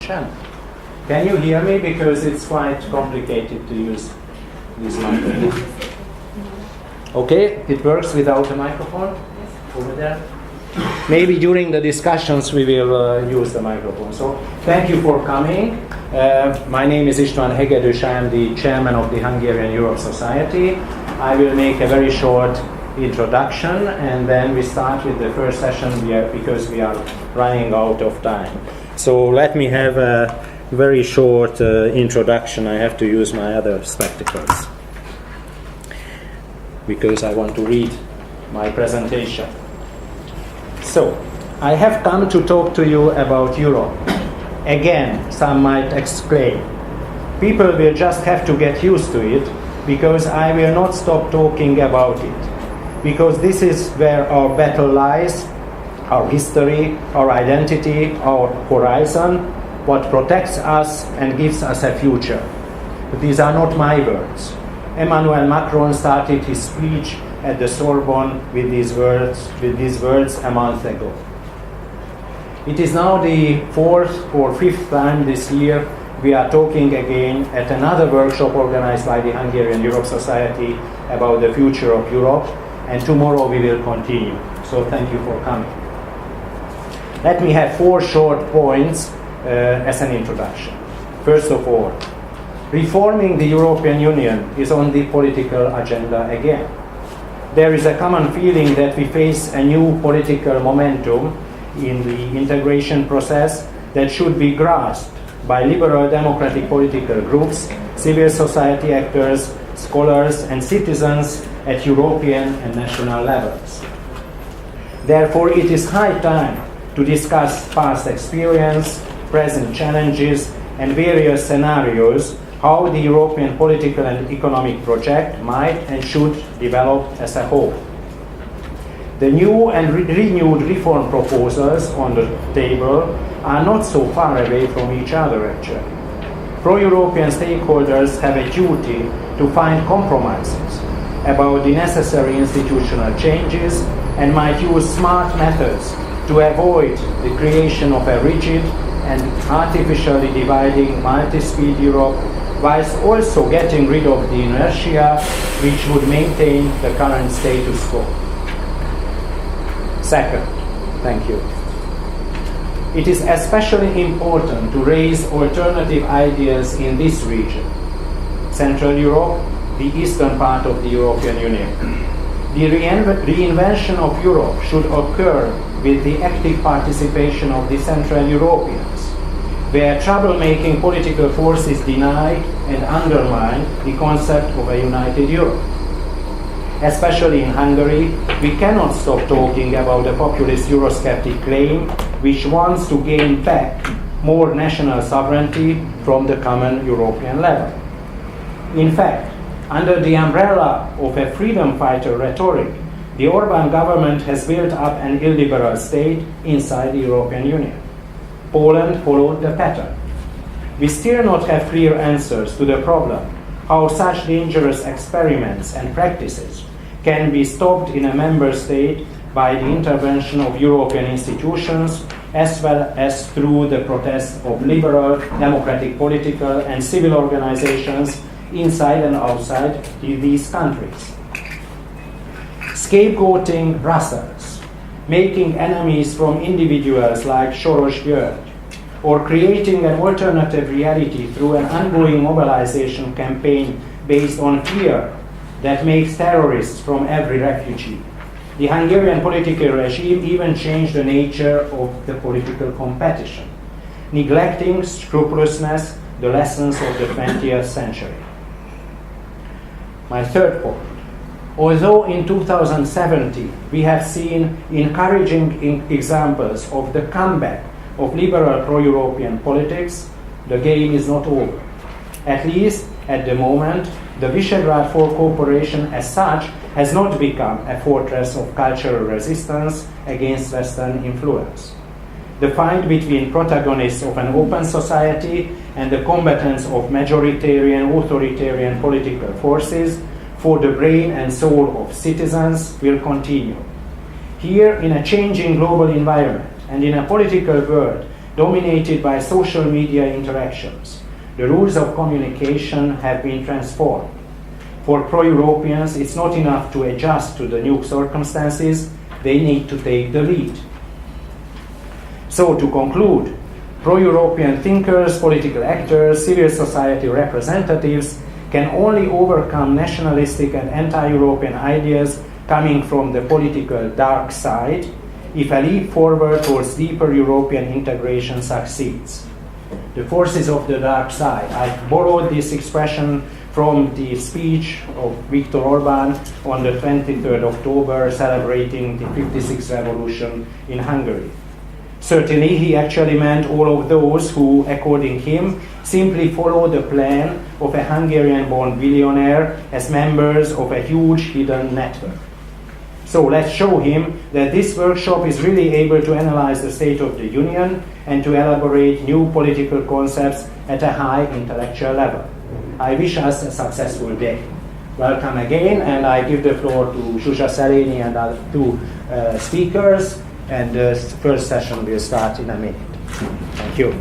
channel. Can you hear me? Because it's quite complicated to use this microphone. Okay, it works without a microphone over there. Maybe during the discussions we will use the microphone. So thank you for coming. My name is István Hegedűs. I am the chairman of the Hungarian Europe Society. I will make a very short introduction and then we start with the first session because we are running out of time. So let me have a very short introduction. I have to use my other spectacles because I want to read my presentation. So, I have come to talk to you about Europe. Again, some might exclaim. People will just have to get used to it because I will not stop talking about it. Because this is where our battle lies, our history, our identity, our horizon, what protects us and gives us a future. But these are not my words. Emmanuel Macron started his speech at the Sorbonne with these words a month ago. It is now the fourth or fifth time this year we are talking again at another workshop organized by the Hungarian Europe Society about the future of Europe, and tomorrow we will continue. So thank you for coming. Let me have 4 short points as an introduction. First of all, reforming the European Union is on the political agenda again. There is a common feeling that we face a new political momentum in the integration process that should be grasped by liberal democratic political groups, civil society actors, scholars and citizens at European and national levels. Therefore, it is high time to discuss past experience, present challenges and various scenarios how the European political and economic project might and should develop as a whole. The new and renewed reform proposals on the table are not so far away from each other actually. Pro-European stakeholders have a duty to find compromises about the necessary institutional changes and might use smart methods to avoid the creation of a rigid and artificially dividing multi-speed Europe, whilst also getting rid of the inertia which would maintain the current status quo. Second, thank you. It is especially important to raise alternative ideas in this region, Central Europe, the eastern part of the European Union. The reinvention of Europe should occur with the active participation of the Central Europeans, where troublemaking political forces deny and undermine the concept of a united Europe. Especially in Hungary, we cannot stop talking about the populist Eurosceptic claim which wants to gain back more national sovereignty from the common European level. In fact, under the umbrella of a freedom fighter rhetoric, the Orbán government has built up an illiberal state inside the European Union. Poland followed the pattern. We still not have clear answers to the problem how such dangerous experiments and practices can be stopped in a member state by the intervention of European institutions as well as through the protest of liberal, democratic political and civil organizations inside and outside these countries. Scapegoating Brussels, making enemies from individuals like Soros György, or creating an alternative reality through an ongoing mobilization campaign based on fear that makes terrorists from every refugee. The Hungarian political regime even changed the nature of the political competition, neglecting scrupulousness, the lessons of the 20th century. My third point. Although in 2017 we have seen encouraging examples of the comeback of liberal pro-European politics, the game is not over. At least at the moment, the Visegrad 4 cooperation as such has not become a fortress of cultural resistance against Western influence. The fight between protagonists of an open society and the combatants of majoritarian, authoritarian political forces for the brain and soul of citizens will continue. Here, in a changing global environment and in a political world dominated by social media interactions. The rules of communication have been transformed. For pro-Europeans, it's not enough to adjust to the new circumstances, they need to take the lead. So to conclude, pro-European thinkers, political actors, civil society representatives can only overcome nationalistic and anti-European ideas coming from the political dark side if a leap forward towards deeper European integration succeeds. The forces of the dark side. I borrowed this expression from the speech of Viktor Orbán on the 23rd October celebrating the 56th revolution in Hungary. Certainly, he actually meant all of those who, according him, simply follow the plan of a Hungarian-born billionaire as members of a huge hidden network. So let's show him that this workshop is really able to analyze the state of the Union and to elaborate new political concepts at a high intellectual level. I wish us a successful day. Welcome again, and I give the floor to Zsuzsa Szelényi and our two speakers. And the first session will start in a minute. Thank you.